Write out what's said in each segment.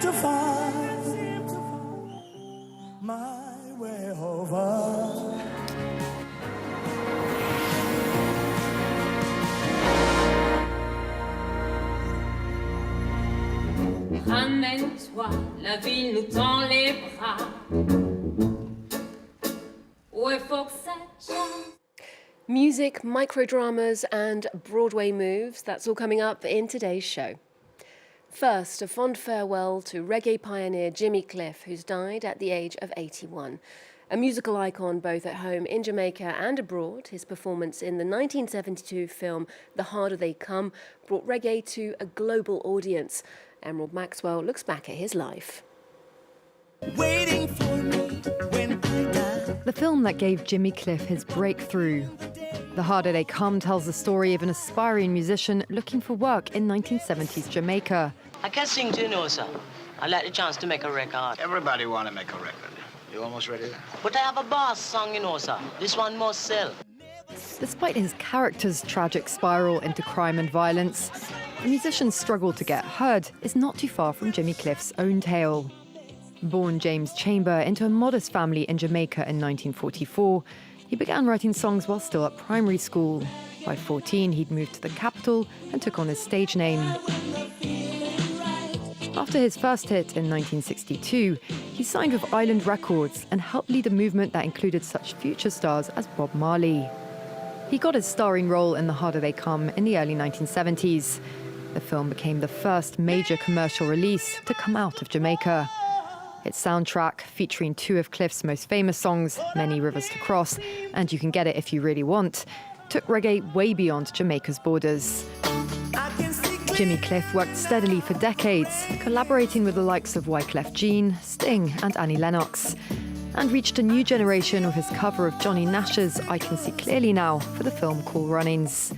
to find my way over. Ramène-toi, la vie nous tend les bras. Ouais, faut que ça change. Music, microdramas, and Broadway moves, that's all coming up in today's show. First, a fond farewell to reggae pioneer Jimmy Cliff, who's died at the age of 81. A musical icon both at home in Jamaica and abroad, his performance in the 1972 film The Harder They Come brought reggae to a global audience. Emerald Maxwell looks back at his life. Waiting for me when I die. The film that gave Jimmy Cliff his breakthrough. The Harder They Come tells the story of an aspiring musician looking for work in 1970s Jamaica. I can sing too, you know, sir. I'd like the chance to make a record. Everybody want to make a record. You almost ready? But I have a boss song, you know, sir. This one must sell. Despite his character's tragic spiral into crime and violence, the musician's struggle to get heard is not too far from Jimmy Cliff's own tale. Born James Chamber into a modest family in Jamaica in 1944, he began writing songs while still at primary school. By 14, he'd moved to the capital and took on his stage name. After his first hit in 1962, he signed with Island Records and helped lead a movement that included such future stars as Bob Marley. He got his starring role in The Harder They Come in the early 1970s. The film became the first major commercial release to come out of Jamaica. Its soundtrack, featuring two of Cliff's most famous songs, Many Rivers to Cross and You Can Get It If You Really Want, took reggae way beyond Jamaica's borders. Jimmy Cliff worked steadily for decades, collaborating with the likes of Wyclef Jean, Sting and Annie Lennox, and reached a new generation with his cover of Johnny Nash's I Can See Clearly Now for the film Cool Runnings.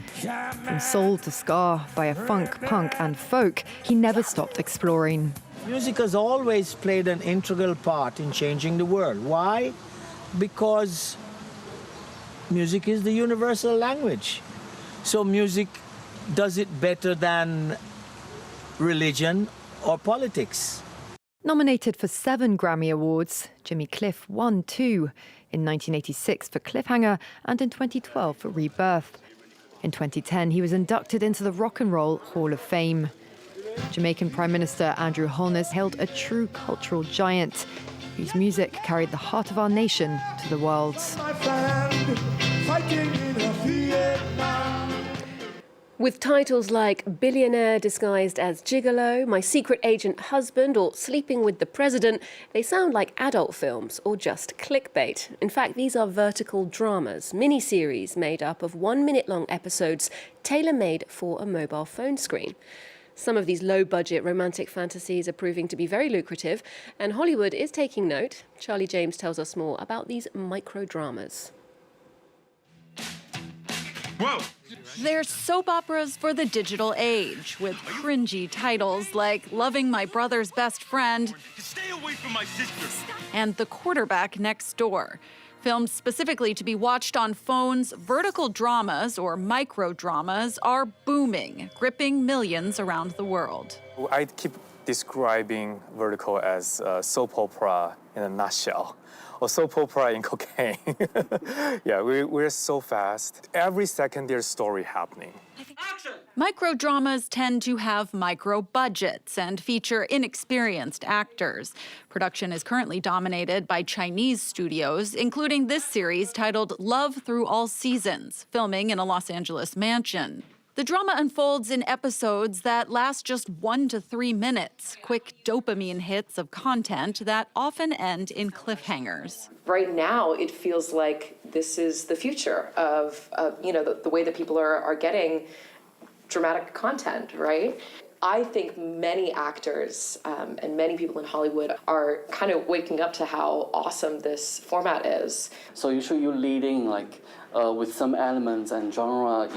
From soul to ska, via funk, punk and folk, he never stopped exploring. Music has always played an integral part in changing the world. Why? Because music is the universal language. So music does it better than religion or politics. Nominated for 7 Grammy Awards, Jimmy Cliff won 2, in 1986 for Cliffhanger and in 2012 for Rebirth. In 2010, he was inducted into the Rock and Roll Hall of Fame. Jamaican Prime Minister Andrew Holness hailed a true cultural giant, whose music carried the heart of our nation to the world. With titles like Billionaire Disguised as Gigolo, My Secret Agent Husband, or Sleeping with the President, they sound like adult films or just clickbait. In fact, these are vertical dramas, mini-series made up of 1-minute-long episodes tailor-made for a mobile phone screen. Some of these low-budget romantic fantasies are proving to be very lucrative, and Hollywood is taking note. Charlie James tells us more about these micro-dramas. Whoa! They're soap operas for the digital age, with cringy titles like Loving My Brother's Best Friend Stay away from my sister! and The Quarterback Next Door. Filmed specifically to be watched on phones, vertical dramas, or micro-dramas, are booming, gripping millions around the world. I keep describing vertical as soap opera in a nutshell, or soap opera in cocaine. Yeah, we're so fast. Every second there's a story happening. Microdramas tend to have micro budgets and feature inexperienced actors. Production is currently dominated by Chinese studios, including this series titled Love Through All Seasons, filming in a Los Angeles mansion. The drama unfolds in episodes that last just 1 to 3 minutes, quick dopamine hits of content that often end in cliffhangers. Right now, it feels like this is the future of the way that people are getting dramatic content, right? I think many actors and many people in Hollywood are kind of waking up to how awesome this format is. So usually you're leading like with some elements and genre,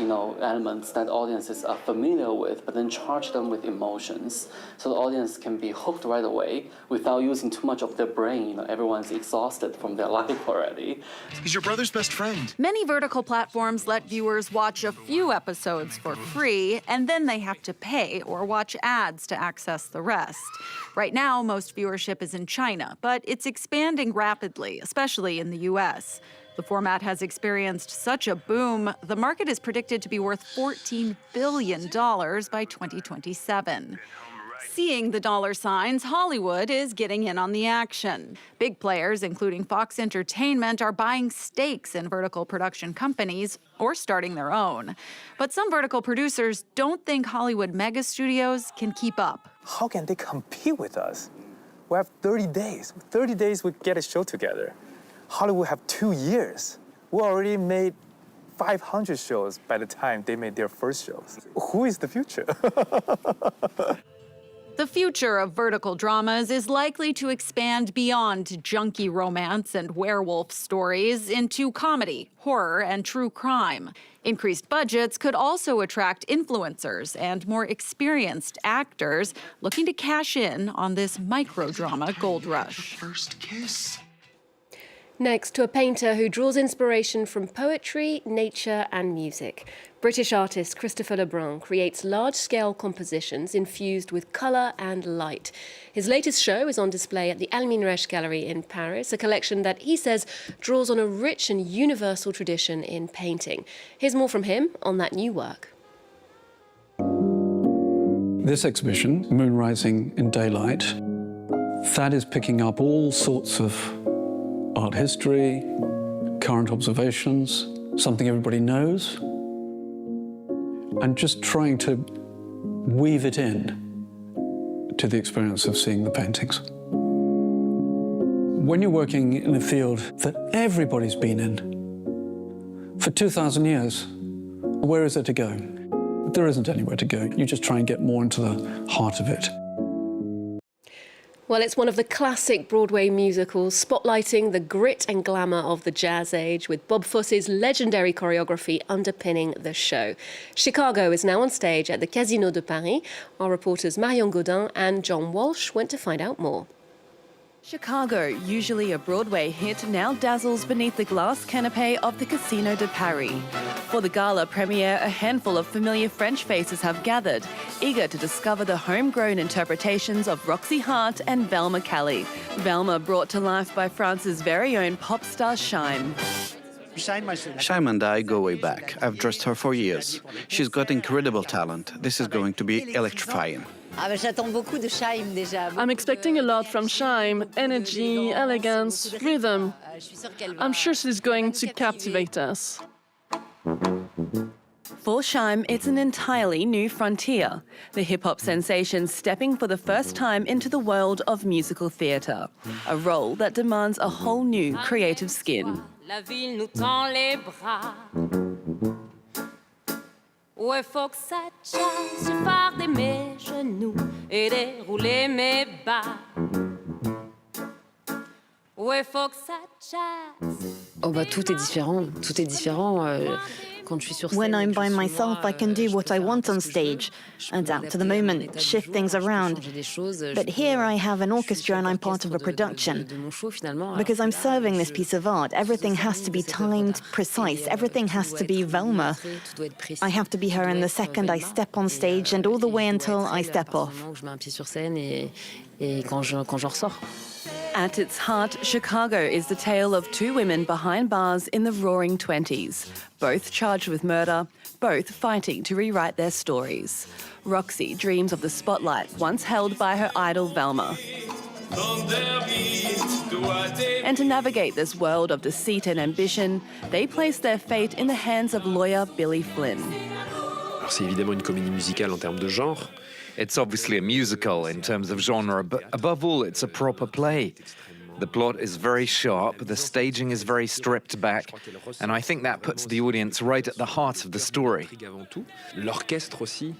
elements that audiences are familiar with, but then charge them with emotions, so the audience can be hooked right away without using too much of their brain. Everyone's exhausted from their life already. He's your brother's best friend. Many vertical platforms let viewers watch a few episodes for free, and then they have to pay or watch ads to access the rest. Right now, most viewership is in China, but it's expanding rapidly, especially in the US. The format has experienced such a boom, the market is predicted to be worth $14 billion by 2027. Seeing the dollar signs, Hollywood is getting in on the action. Big players, including Fox Entertainment, are buying stakes in vertical production companies or starting their own. But some vertical producers don't think Hollywood mega studios can keep up. How can they compete with us? We have 30 days. 30 days we get a show together. Hollywood have 2 years. We already made 500 shows by the time they made their first shows. Who is the future? The future of vertical dramas is likely to expand beyond junkie romance and werewolf stories into comedy, horror, and true crime. Increased budgets could also attract influencers and more experienced actors looking to cash in on this microdrama gold rush. First kiss. Next, to a painter who draws inspiration from poetry, nature and music. British artist Christopher Le Brun creates large-scale compositions infused with colour and light. His latest show is on display at the Luminous Gallery in Paris, a collection that he says draws on a rich and universal tradition in painting. Here's more from him on that new work. This exhibition, Moon Rising in Daylight, that is picking up all sorts of art history, current observations, something everybody knows, and just trying to weave it in to the experience of seeing the paintings. When you're working in a field that everybody's been in for 2,000 years, where is there to go? There isn't anywhere to go. You just try and get more into the heart of it. Well, it's one of the classic Broadway musicals, spotlighting the grit and glamour of the jazz age, with Bob Fossé's legendary choreography underpinning the show. Chicago is now on stage at the Casino de Paris. Our reporters Marion Gaudin and John Walsh went to find out more. Chicago, usually a Broadway hit, now dazzles beneath the glass canopé of the Casino de Paris. For the gala premiere, a handful of familiar French faces have gathered, eager to discover the homegrown interpretations of Roxy Hart and Velma Kelly. Velma brought to life by France's very own pop star Chaim. Chaim and I go way back. I've dressed her for years. She's got incredible talent. This is going to be electrifying. I'm expecting a lot from Chaim: energy, elegance, rhythm. I'm sure she's going to captivate us. For Chaim, it's an entirely new frontier. The hip-hop sensation stepping for the first time into the world of musical theatre. A role that demands a whole new creative skin. La ville nous tend les bras. Ouais, faut que ça chasse, je farde mes genoux et dérouler mes bas. Ouais, faut que ça chasse. Oh bah tout est différent, When I'm by myself, I can do what I want on stage, adapt to the moment, shift things around. But here I have an orchestra and I'm part of a production. Because I'm serving this piece of art, everything has to be timed, precise, everything has to be Velma. I have to be her in the second I step on stage and all the way until I step off. At its heart, Chicago is the tale of two women behind bars in the roaring 20s, both charged with murder, both fighting to rewrite their stories. Roxy dreams of the spotlight once held by her idol Velma. And to navigate this world of deceit and ambition, they place their fate in the hands of lawyer Billy Flynn. Alors c'est évidemment une comédie musicale en termes de genre. It's obviously a musical in terms of genre, but above all, it's a proper play. The plot is very sharp, the staging is very stripped back, and I think that puts the audience right at the heart of the story. L'orchestre aussi.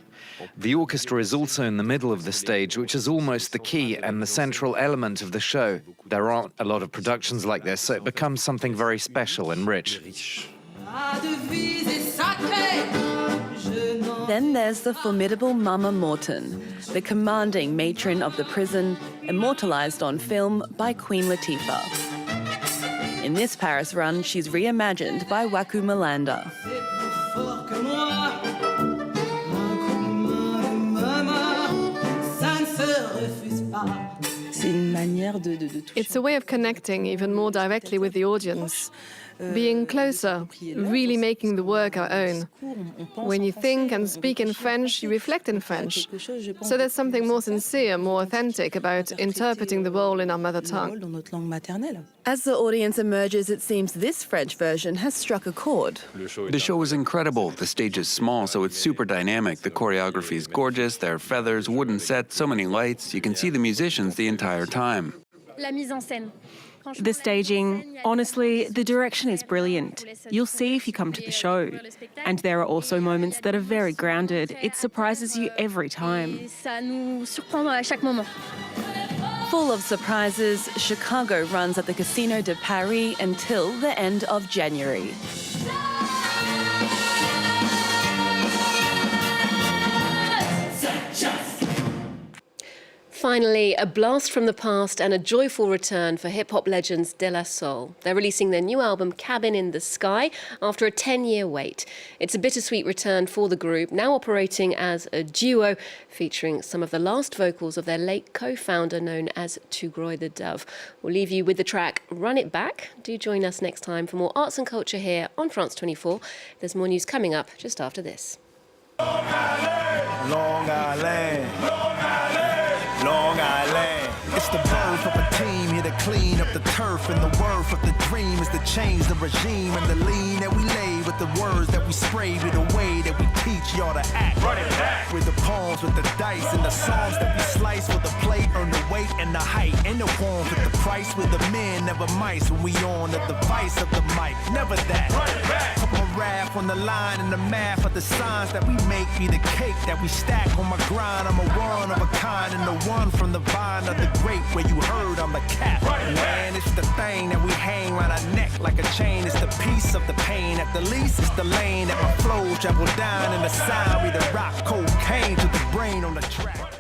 The orchestra is also in the middle of the stage, which is almost the key and the central element of the show. There aren't a lot of productions like this, so it becomes something very special and rich. Then there's the formidable Mama Morton, the commanding matron of the prison, immortalised on film by Queen Latifah. In this Paris run, she's reimagined by Waku Malanda. It's a way of connecting even more directly with the audience, being closer, really making the work our own. When you think and speak in French, you reflect in French. So there's something more sincere, more authentic about interpreting the role in our mother tongue. As the audience emerges, it seems this French version has struck a chord. The show is incredible. The stage is small, so it's super dynamic. The choreography is gorgeous. There are feathers, wooden sets, so many lights. You can see the musicians the entire time. The staging, honestly, the direction is brilliant. You'll see if you come to the show. And there are also moments that are very grounded. It surprises you every time. Full of surprises, Chicago runs at the Casino de Paris until the end of January. Finally, a blast from the past and a joyful return for hip-hop legends De La Soul. They're releasing their new album, Cabin in the Sky, after a 10-year wait. It's a bittersweet return for the group, now operating as a duo, featuring some of the last vocals of their late co-founder known as Tugroy the Dove. We'll leave you with the track Run It Back. Do join us next time for more arts and culture here on France 24. There's more news coming up just after this. Long Island, Long Island, Long Island. It's the birth of a team here to clean up the turf, and the worth of the dream is to change the regime and the lean that we lay with the words that we spray with the way that we teach y'all to act. Run it back with the poems, with the dice, and the songs that we slice with the plate, earn the weight and the height, and the warmth with the price with the men, never mice when we on the device of the mic, never that. Run it back. Put my rap on the line and the math of the signs that we make be the cake that we stack on my grind. I'm a one of a kind and the one from the vine of the grape where you heard I'm the cat. Man, it's the thing that we hang around our neck like a chain. It's the piece of the pain. At the least, it's the lane that my flow travel down in the sound. We the rock cocaine to the brain on the track.